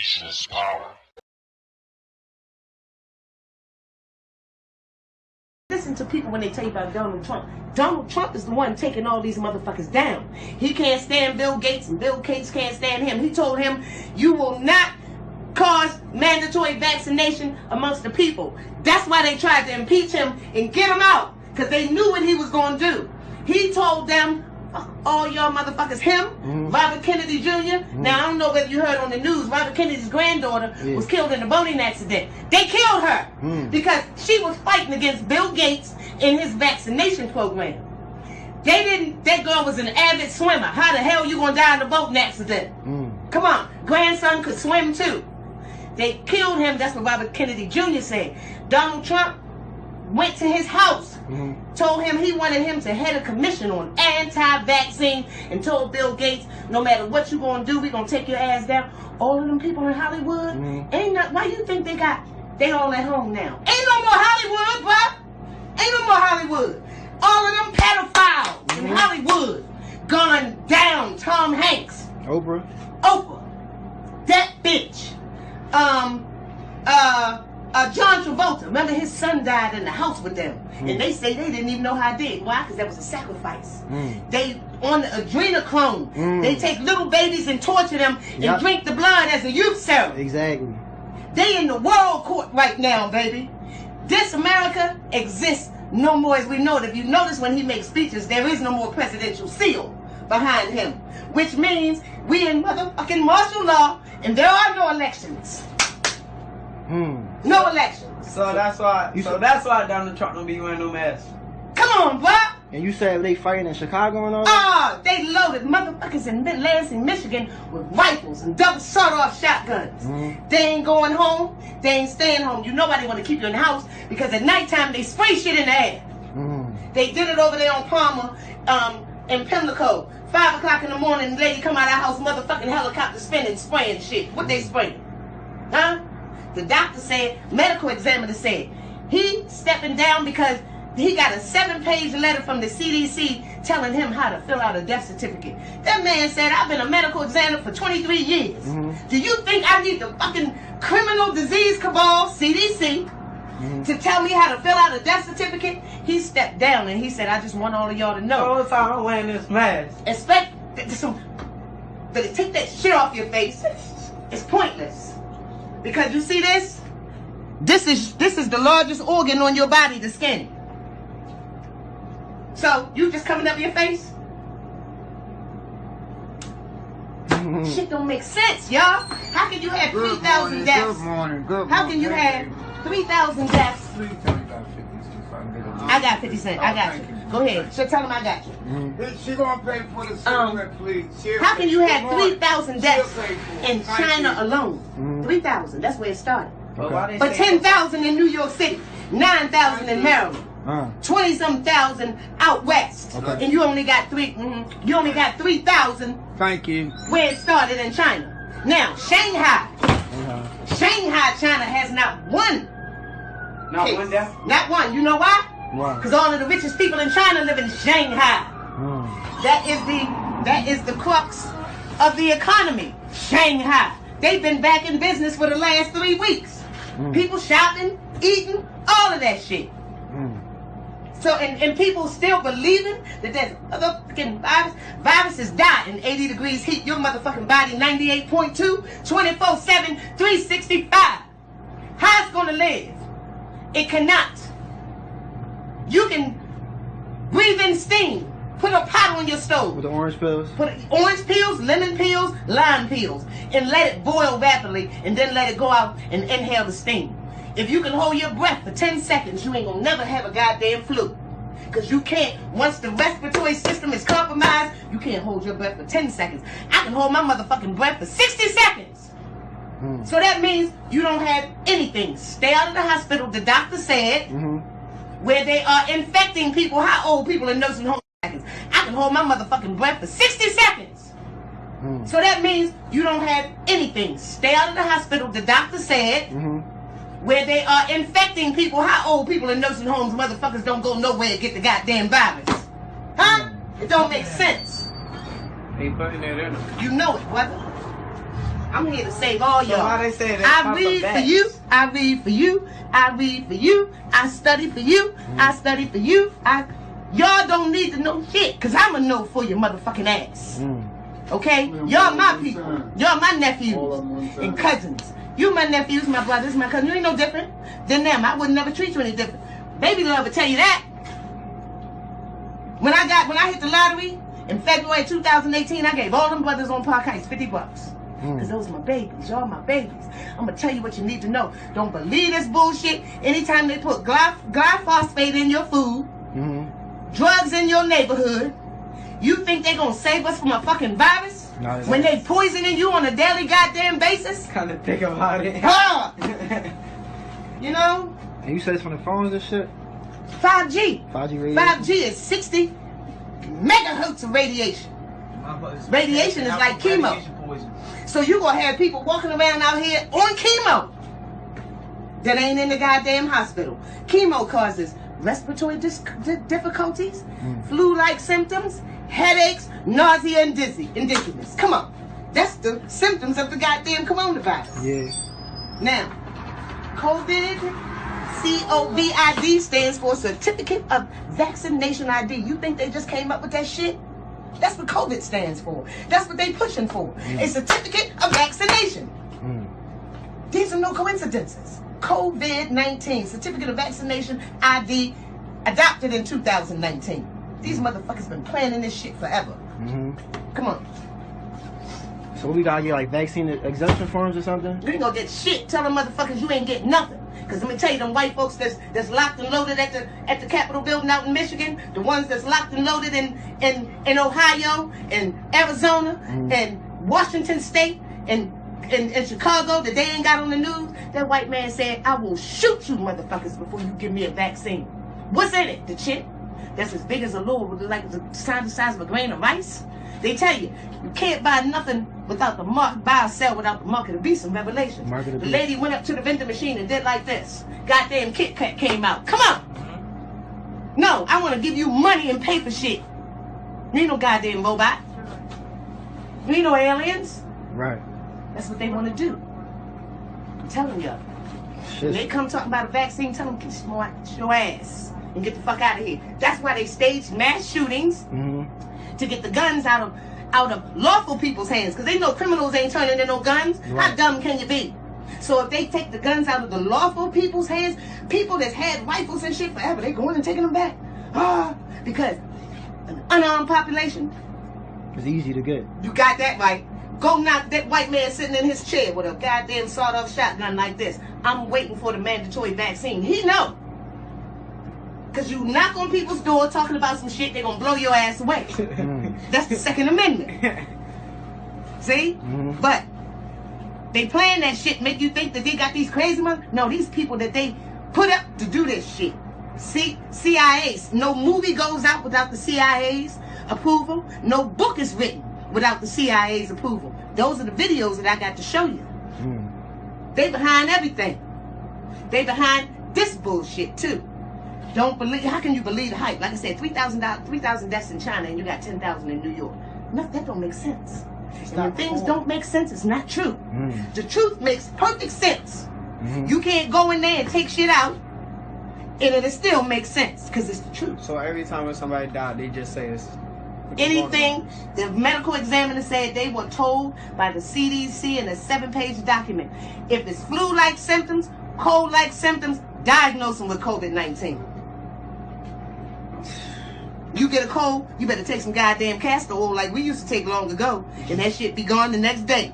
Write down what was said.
Information is power. Listen to people when they tell you about Donald Trump. Donald Trump is the one taking all these motherfuckers down. He can't stand Bill Gates, and Bill Gates can't stand him. He told him, you will not cause mandatory vaccination amongst the people. That's why they tried to impeach him and get him out, because they knew what he was going to do. He told them, all y'all motherfuckers, him, Robert Kennedy Jr. Now, I don't know whether you heard on the news, Robert Kennedy's granddaughter was killed in a boating accident. They killed her because she was fighting against Bill Gates in his vaccination program. That girl was an avid swimmer. How the hell you gonna die in a boating accident? Come on, grandson could swim too. They killed him, that's what Robert Kennedy Jr. said. Donald Trump went to his house, told him he wanted him to head a commission on anti-vaccine, and told Bill Gates, no matter what you gonna do, we gonna take your ass down. All of them people in Hollywood, why you think they all at home now? Ain't no more Hollywood, bruh. Ain't no more Hollywood. All of them pedophiles in Hollywood gone down. Tom Hanks. Oprah. That bitch. John Travolta, remember his son died in the house with them, and they say they didn't even know how it did. Why? Because that was a sacrifice. They on the adrenochrome. They take little babies and torture them and drink the blood as a youth serum. Exactly. They in the world court right now, baby. This America exists no more as we know it. If you notice when he makes speeches, there is no more presidential seal behind him, which means we in motherfucking martial law, and there are no elections. No elections. So that's why Donald Trump don't be wearing no mask. Come on, bro. And you said they fighting in Chicago and all? They loaded motherfuckers in Lansing, Michigan with rifles and double sawed-off shotguns. They ain't going home. They ain't staying home. You know why they want to keep you in the house? Because at nighttime they spray shit in the air. They did it over there on Palmer, in Pimlico. 5 o'clock in the morning, the lady come out of the house, motherfucking helicopter spinning, spraying shit. What they spraying? Huh? The doctor said, medical examiner said, he stepping down because he got a 7-page letter from the CDC telling him how to fill out a death certificate. That man said, I've been a medical examiner for 23 years. Do you think I need the fucking criminal disease cabal, CDC, to tell me how to fill out a death certificate? He stepped down and he said, I just want all of y'all to know. All the time I'm wearing this mask. But take that shit off your face. It's pointless. Because you see this? This is the largest organ on your body, the skin. So, you just coming up your face? Shit don't make sense, y'all. How can you have 3,000 deaths? Good morning. How can you have 3,000 deaths? Please tell me about 50 cents so I can get a I got 50 cents. I got you. Go ahead. So tell them I got you. She gonna pay for the cigarette, please. How can you have 3,000 deaths in China alone? 3,000. That's where it started. Okay. But 10,000 in New York City, 9,000 in Maryland, 20-some thousand out west, and you only got 3,000. Thank you. Where it started in China. Now Shanghai, China has not one. Not case. one death? Not one. You know why? Why? Because all of the richest people in China live in Shanghai. That is the crux of the economy. Shanghai. They've been back in business for the last 3 weeks. People shopping, eating, all of that shit. So, and people still believing that there's other fucking viruses die in 80 degrees heat. Your motherfucking body 98.2, 24/7, 365. How it's gonna live? It cannot. You can breathe in steam. Put a pot on your stove. With the orange pills? Put orange peels, lemon peels, lime peels, and let it boil rapidly, and then let it go out and inhale the steam. If you can hold your breath for 10 seconds, you ain't gonna never have a goddamn flu. Because you can't, once the respiratory system is compromised, you can't hold your breath for 10 seconds. I can hold my motherfucking breath for 60 seconds. So that means you don't have anything. Stay out of the hospital, the doctor said, where they are infecting people. How old people in nursing homes? I can hold my motherfucking breath for 60 seconds. So that means you don't have anything. Stay out of the hospital, the doctor said, where they are infecting people. How old people in nursing homes, motherfuckers don't go nowhere to get the goddamn virus? Huh? It don't make sense. They putting it in. You know it, brother. I'm here to save all y'all. So why they say that? I read for you. I read for you. I read for you. I study for you. I study for you. Y'all don't need to know shit, cause I'ma know for your motherfucking ass. Okay? Y'all my people. Y'all my nephews and cousins. You my nephews, my brothers, my cousins. You ain't no different than them. I would never treat you any different. Baby love will tell you that. When I hit the lottery in February 2018, I gave all them brothers on Park Heights $50. Cause those are my babies. Y'all my babies. I'm gonna tell you what you need to know. Don't believe this bullshit. Anytime they put glyphosate in your food, drugs in your neighborhood, you think they gonna save us from a fucking virus? No, when they poisoning you on a daily goddamn basis? Kind of think about it. You know? And you said it's from the phones and shit? 5G. 5G radiation? 5G is 60 megahertz of radiation. Radiation is like chemo. So you gonna have people walking around out here on chemo that ain't in the goddamn hospital. Chemo causes respiratory difficulties, flu-like symptoms, headaches, nausea, and dizziness. Come on. That's the symptoms of the goddamn coronavirus. Yeah. Now, COVID, COVID stands for Certificate of Vaccination ID. You think they just came up with that shit? That's what COVID stands for. That's what they pushing for. A certificate of vaccination. These are no coincidences. COVID-19, Certificate of Vaccination ID, adopted in 2019. These motherfuckers been planning this shit forever. Come on. So we gotta get like vaccine exemption forms or something? You ain't gonna get shit. Tell them motherfuckers you ain't getting nothing. Cause let me tell you, them white folks that's locked and loaded at the Capitol building out in Michigan, the ones that's locked and loaded in Ohio and Arizona and Washington State and Chicago that they ain't got on the news, that white man said, I will shoot you motherfuckers before you give me a vaccine. What's in it? The chip that's as big as a little, like the size of a grain of rice. They tell you, you can't buy nothing without the mark, buy or sell without the mark of the beast. Some revelations. The lady went up to the vending machine and did like this. Goddamn Kit Kat came out. Come on. No, I want to give you money and pay for shit. You ain't no goddamn robot. You ain't no aliens. Right. That's what they want to do. I'm telling you. When they come talking about a vaccine, tell them get your ass and get the fuck out of here. That's why they staged mass shootings to get the guns out of lawful people's hands, because they know criminals ain't turning in no guns. Right. How dumb can you be? So if they take the guns out of the lawful people's hands, people that's had rifles and shit forever, they going and taking them back. Because an unarmed population, it's easy to get. You got that right. Go knock that white man sitting in his chair with a goddamn sawed-off shotgun like this. I'm waiting for the mandatory vaccine. He know. Because you knock on people's door talking about some shit, they're going to blow your ass away. That's the Second Amendment. See? But they playing that shit, make you think that they got these crazy ones. No, these people that they put up to do this shit. CIAs. No movie goes out without the CIA's approval. No book is written without the CIA's approval. Those are the videos that I got to show you. They behind everything. They behind this bullshit too. Don't believe. How can you believe the hype? Like I said, 3,000 deaths in China and you got 10,000 in New York. No, that don't make sense. And when things don't make sense, it's not true. The truth makes perfect sense. You can't go in there and take shit out and it'll still make sense because it's the truth. So every time when somebody died, they just say this. Anything the medical examiner said, they were told by the CDC in a 7-page document. If it's flu-like symptoms, cold-like symptoms, diagnose them with COVID-19. You get a cold, you better take some goddamn castor oil like we used to take long ago, and that shit be gone the next day.